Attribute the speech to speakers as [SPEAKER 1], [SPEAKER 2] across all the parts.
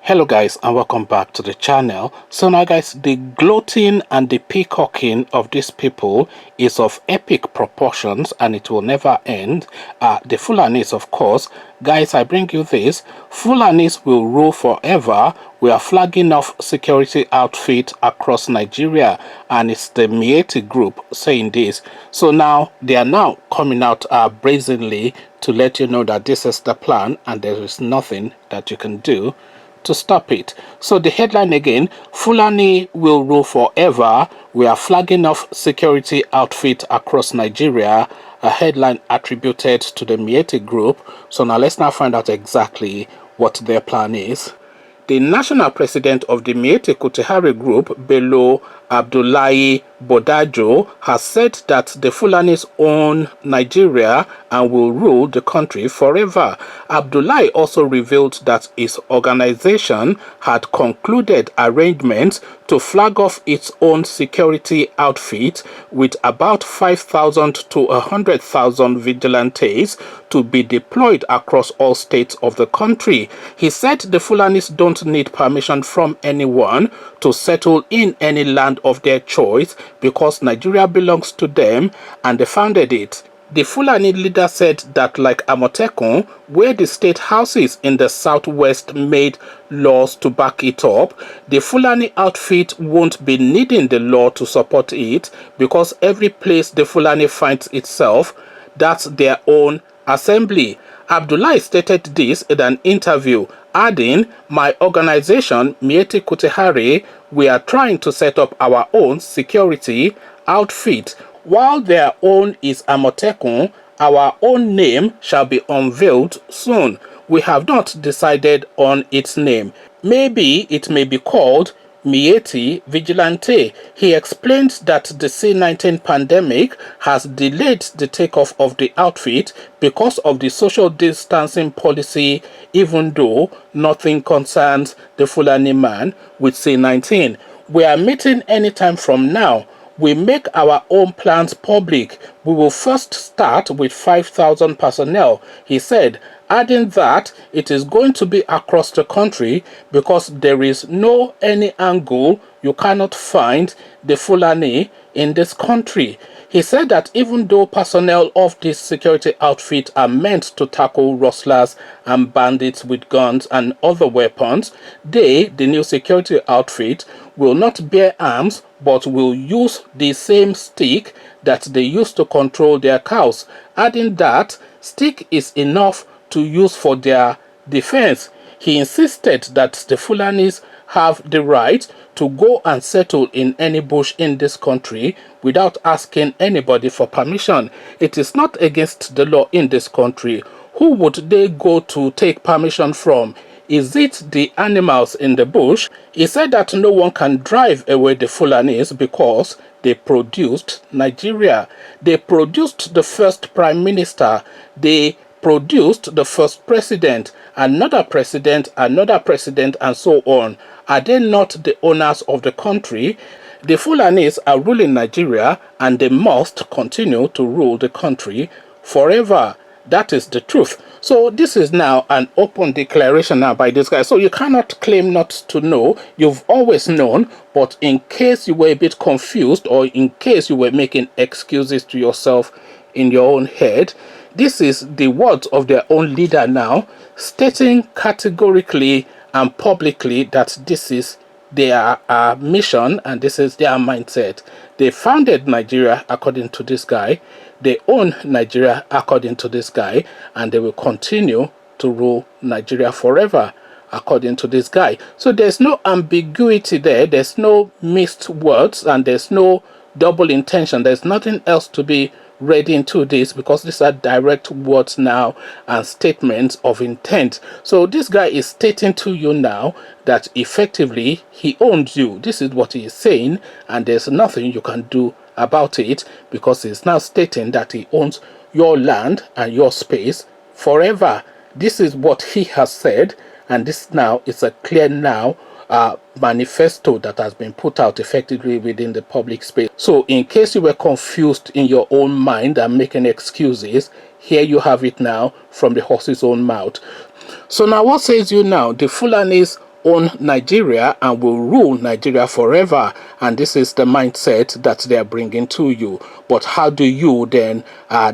[SPEAKER 1] Hello guys, and welcome back to the channel. So now guys, the gloating and the peacocking of these people is of epic proportions and it will never end. The Fulanis, of course. Guys, I bring you this. Fulanis will rule forever. We are flagging off security outfit across Nigeria, and it's the Miyetti group saying this. So now they are now coming out brazenly to let you know that this is the plan and there is nothing that you can do to stop it. So the headline again: Fulani will rule forever. We are flagging off security outfit across Nigeria. A headline attributed to the Miyetti group. So now let's now find out exactly what their plan is. The national president of the Miyetti Kautal Hore group, Bello Bodejo, has said that the Fulanis own Nigeria and will rule the country forever. Abdullahi also revealed that his organization had concluded arrangements to flag off its own security outfit with about 5,000 to 100,000 vigilantes to be deployed across all states of the country. He said the Fulanis don't need permission from anyone to settle in any land of their choice because Nigeria belongs to them and they founded it. The Fulani leader said that, like Amotekun, where the state houses in the southwest made laws to back it up, the Fulani outfit won't be needing the law to support it because every place the Fulani finds itself, that's their own assembly. Abdullahi stated this in an interview, adding, "My organization, Miyetti Kautal Hore, we are trying to set up our own security outfit. While their own is Amotekun, our own name shall be unveiled soon. We have not decided on its name. Maybe it may be called Miyetti Vigilante." He explained that the C-19 pandemic has delayed the takeoff of the outfit because of the social distancing policy, even though nothing concerns the Fulani man with C-19. "We are meeting anytime from now. We make our own plans public. We will first start with 5,000 personnel," he said, adding that it is going to be across the country because there is no any angle you cannot find the Fulani in this country. He said that even though personnel of this security outfit are meant to tackle rustlers and bandits with guns and other weapons, they, the new security outfit, will not bear arms but will use the same stick that they used to control their cows, adding that stick is enough to use for their defense. He insisted that the Fulanis have the right to go and settle in any bush in this country without asking anybody for permission. It is not against the law in this country. Who would they go to take permission from? Is it the animals in the bush? He said that no one can drive away the Fulanis because they produced Nigeria. They produced the first prime minister. They produced the first president, another president, and so on. Are they not the owners of the country? The Fulanis are ruling Nigeria and they must continue to rule the country forever. That is the truth. So this is now an open declaration now by this guy. So you cannot claim not to know. You've always known, but in case you were a bit confused or in case you were making excuses to yourself in your own head, this is the words of their own leader now, stating categorically and publicly that this is their mission and this is their mindset. They founded Nigeria according to this guy. They own Nigeria according to this guy, and they will continue to rule Nigeria forever according to this guy. So there's no ambiguity there. There's no mixed words and there's no double intention. There's nothing else to be read into this because these are direct words now and statements of intent. So this guy is stating to you now that effectively he owns you. This is what he is saying, and there's nothing you can do about it because he's now stating that he owns your land and your space forever. This is what he has said, and this now is a clear now manifesto that has been put out effectively within the public space. So in case you were confused in your own mind and making excuses, here you have it now from the horse's own mouth. So now what says you now? The Fulanis own Nigeria and will rule Nigeria forever. And this is the mindset that they are bringing to you. But how do you then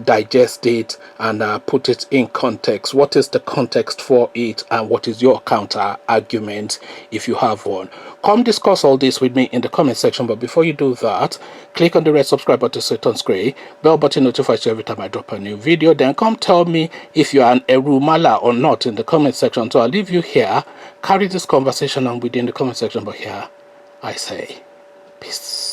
[SPEAKER 1] digest it and put it in context? What is the context for it, and what is your counter argument if you have one? Come discuss all this with me in the comment section. But before you do that, click on the red subscribe button set on screen. Bell button notifies you every time I drop a new video. Then come tell me if you are an Erumala or not in the comment section. So I'll leave you here. Carry this conversation on within the comment section. But here I say peace.